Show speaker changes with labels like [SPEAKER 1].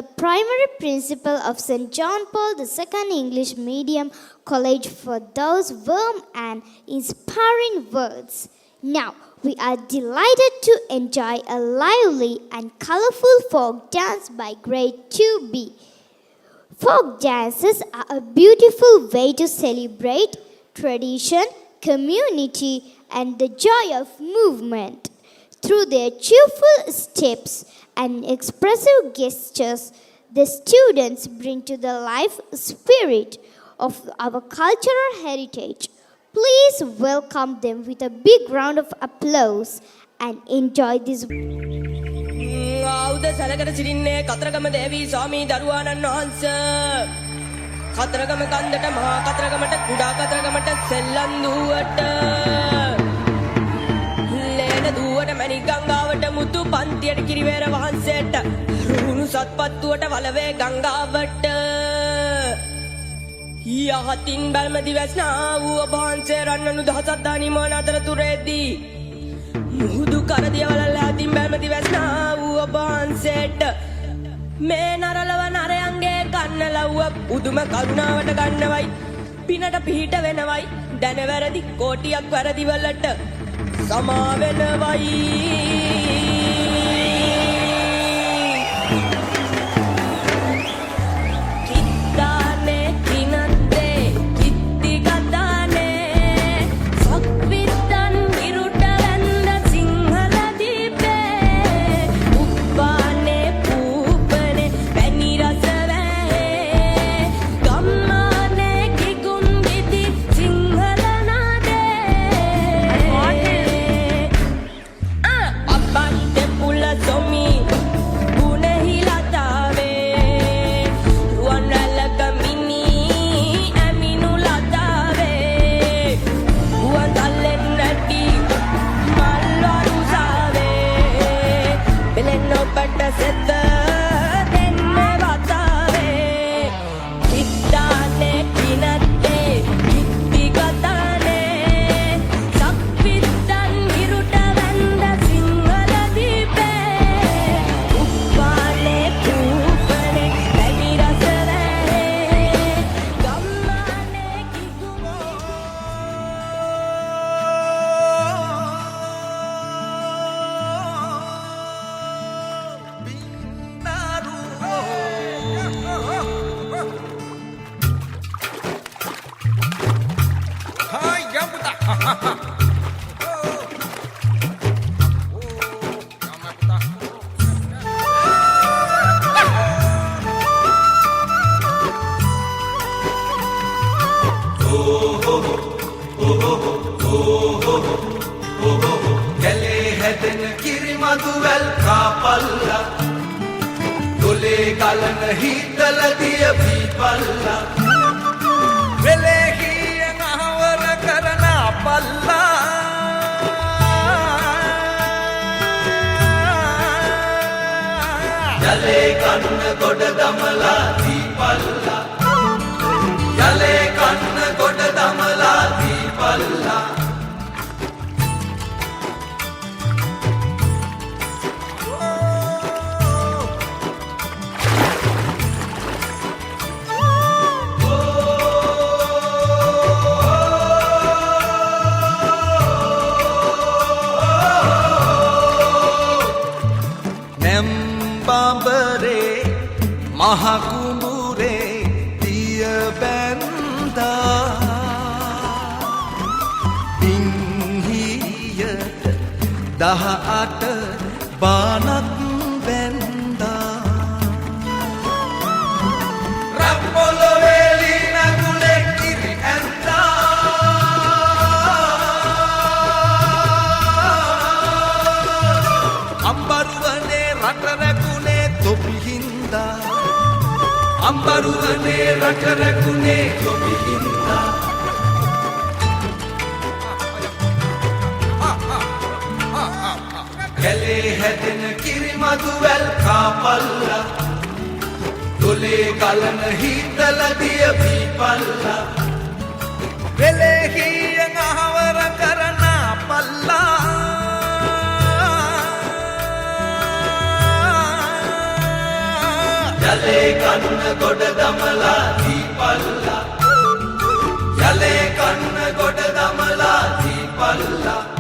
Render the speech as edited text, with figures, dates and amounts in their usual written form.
[SPEAKER 1] the primary principal of St. John Paul II English Medium College for those warm and inspiring words. Now, we are delighted to enjoy a lively and colorful folk dance by Grade 2B. Folk dances are a beautiful way to celebrate tradition, community, and the joy of movement. Through their cheerful steps and expressive gestures, the students bring to the life spirit of our cultural heritage. Please welcome them with a big round of applause and enjoy this.
[SPEAKER 2] සැලකට සිටින්නේ කතරගම දේවී ස්වාමී දරුවාණන් වහන්සේ. කතරගම කන්දට මහා කතරගමට කුඩා කතරගමට සෙල්ලම් දුවට ලේන දුවට මණික් ගංගාවට මුතු පන්තියට කිරිවේර වහන්සේට රුණු සත්පත්තුවට වලවේ ගංගාවට යහතින් බල්මදි වැස්නා වූ ඔබ වහන්සේ රන්නනු දහසක් දානිමෝන අතරතුරේදී මුහුදු කරදියවලල්ල අතින් බැල්මති වැස්නා වූ ඔබ වහන්සේට මේ නරලව නරයන්ගේ කන්න ලව්ව උදුම කරුණාවට ගන්නවයි පිනට පිහිට වෙනවයි දැනවැරදි කෝටියක් වැරදිවලට සමා වෙනවයි.
[SPEAKER 3] යලේ කන්න ගොඩ දමලා දීපල්ලා යලේ කන්න ගොඩ දමලා දීපල්ලා